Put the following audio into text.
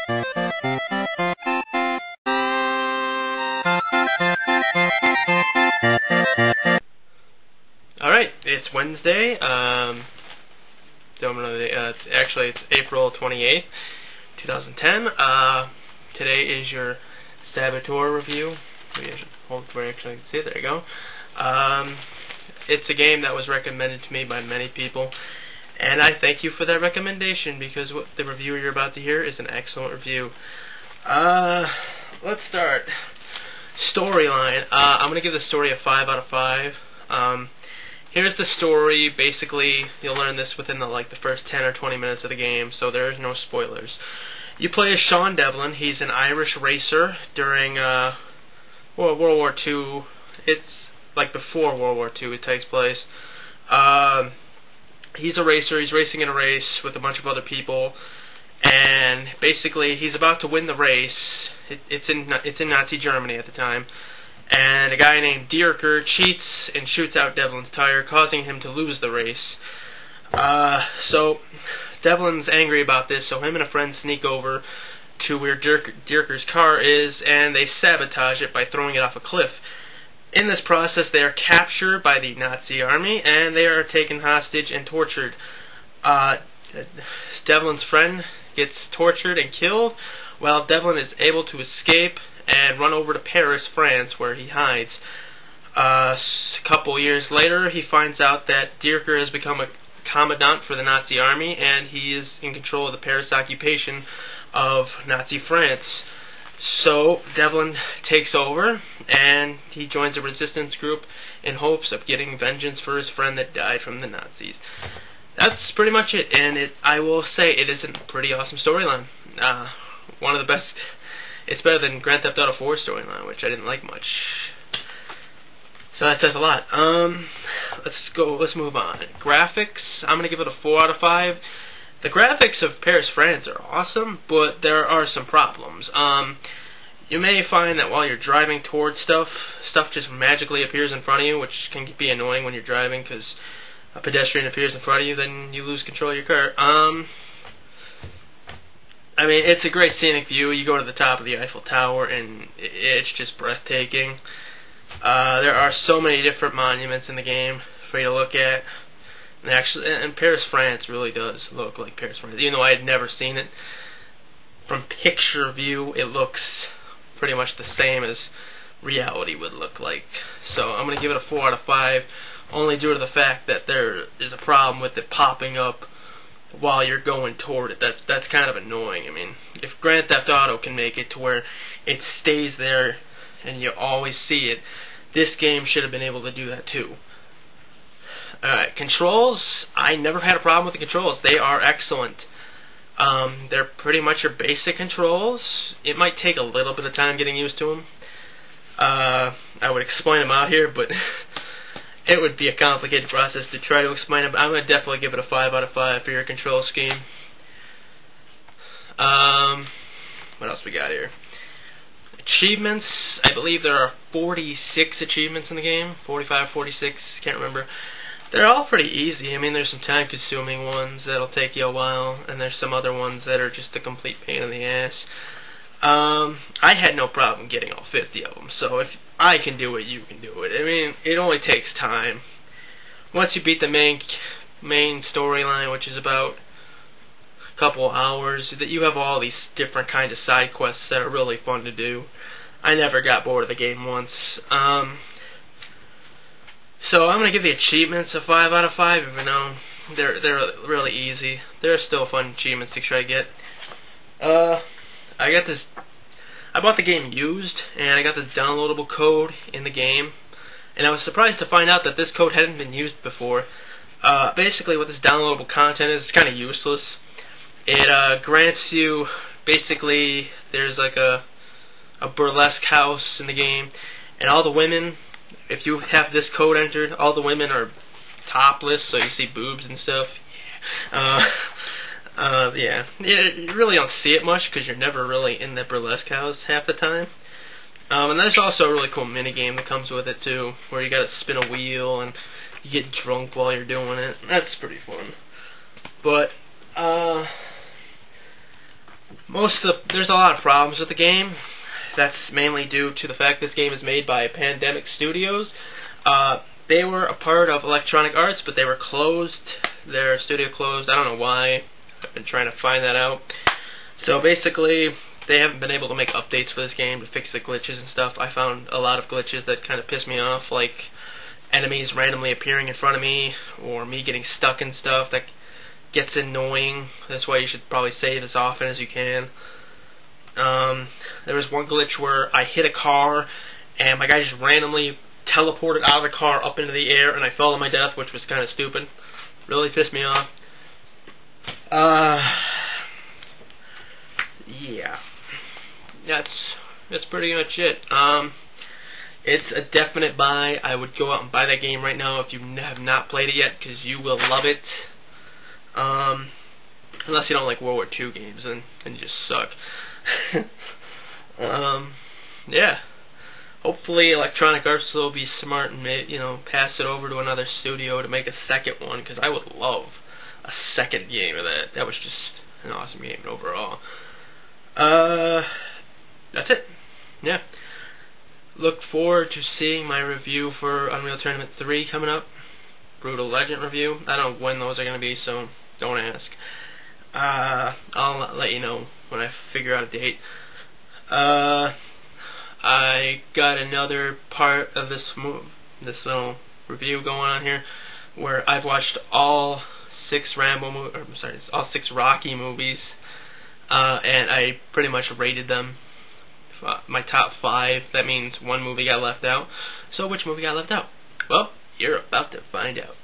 Alright, it's Wednesday. Don't know it's April 28th, 2010. Today is your Saboteur review. Hold where I actually can see it. There you go. It's a game that was recommended to me by many people, and I thank you for that recommendation, because what the review you're about to hear is an excellent review. Let's start. Storyline. I'm going to give the story a 5 out of 5. Here's the story. Basically, you'll learn this within the first 10 or 20 minutes of the game, so there's no spoilers. You play as Sean Devlin. He's an Irish racer during World War II. It's like before World War II it takes place. He's a racer. He's racing in a race with a bunch of other people, and basically he's about to win the race. It's in Nazi Germany at the time. And a guy named Dierker cheats and shoots out Devlin's tire, causing him to lose the race. So Devlin's angry about this, so him and a friend sneak over to where Dierker's car is, and they sabotage it by throwing it off a cliff. In this process, they are captured by the Nazi army, and they are taken hostage and tortured. Devlin's friend gets tortured and killed, while Devlin is able to escape and run over to Paris, France, where he hides. A couple years later, he finds out that Dierker has become a commandant for the Nazi army, and he is in control of the Paris occupation of Nazi France. So Devlin takes over, and he joins a resistance group in hopes of getting vengeance for his friend that died from the Nazis. That's pretty much it, and I will say it is a pretty awesome storyline. One of the best. It's better than Grand Theft Auto 4 storyline, which I didn't like much. So that says a lot. Let's move on. Graphics, I'm going to give it a 4 out of 5. The graphics of Paris, France are awesome, but there are some problems. You may find that while you're driving towards stuff just magically appears in front of you, which can be annoying when you're driving, because a pedestrian appears in front of you, then you lose control of your car. I mean, it's a great scenic view. You go to the top of the Eiffel Tower, and it's just breathtaking. There are so many different monuments in the game for you to look at. And Paris, France really does look like Paris, France. Even though I had never seen it, from picture view, it looks pretty much the same as reality would look like. So I'm going to give it a 4 out of 5, only due to the fact that there is a problem with it popping up while you're going toward it. That's kind of annoying. I mean, if Grand Theft Auto can make it to where it stays there and you always see it, this game should have been able to do that too. Alright, controls. I never had a problem with the controls. They are excellent. They're pretty much your basic controls. It might take a little bit of time getting used to them. I would explain them out here, but it would be a complicated process to try to explain it, but I'm going to definitely give it a 5 out of 5 for your control scheme. What else we got here? Achievements. I believe there are 46 achievements in the game. 45, 46, can't remember. They're all pretty easy. I mean, there's some time-consuming ones that'll take you a while, and there's some other ones that are just a complete pain in the ass. I had no problem getting all 50 of them, so if I can do it, you can do it. I mean, it only takes time. Once you beat the main storyline, which is about a couple hours, that you have all these different kinds of side quests that are really fun to do. I never got bored of the game once. So I'm going to give the achievements a 5 out of 5, even though they're really easy. They're still fun achievements to try to get. I bought the game used, and I got this downloadable code in the game, and I was surprised to find out that this code hadn't been used before. Basically what this downloadable content is, it's kind of useless. It grants you, basically, there's like a burlesque house in the game, and all the women, if you have this code entered, all the women are topless, so you see boobs and stuff. Yeah, you really don't see it much because you're never really in the burlesque house half the time. And there's also a really cool minigame that comes with it too, where you gotta spin a wheel and you get drunk while you're doing it. That's pretty fun. But There's a lot of problems with the game. That's mainly due to the fact this game is made by Pandemic Studios. They were a part of Electronic Arts, but they were closed. Their studio closed. I don't know why. I've been trying to find that out. So basically, they haven't been able to make updates for this game to fix the glitches and stuff. I found a lot of glitches that kind of piss me off, like enemies randomly appearing in front of me, or me getting stuck in stuff. That gets annoying. That's why you should probably save as often as you can. There was one glitch where I hit a car, and my guy just randomly teleported out of the car up into the air, and I fell to my death, which was kind of stupid. Really pissed me off. Yeah. That's pretty much it. It's a definite buy. I would go out and buy that game right now if you have not played it yet, because you will love it. Unless you don't like World War II games, then you just suck. Yeah. Hopefully Electronic Arts will be smart and pass it over to another studio to make a second one, because I would love a second game of that. That was just an awesome game overall. That's it. Yeah. Look forward to seeing my review for Unreal Tournament 3 coming up. Brutal Legend review. I don't know when those are going to be, so don't ask. I'll let you know when I figure out a date. I got another part of this little review going on here, where I've watched all 6 all 6 Rocky movies, and I pretty much rated them. My top 5. That means one movie got left out. So which movie got left out? Well, you're about to find out.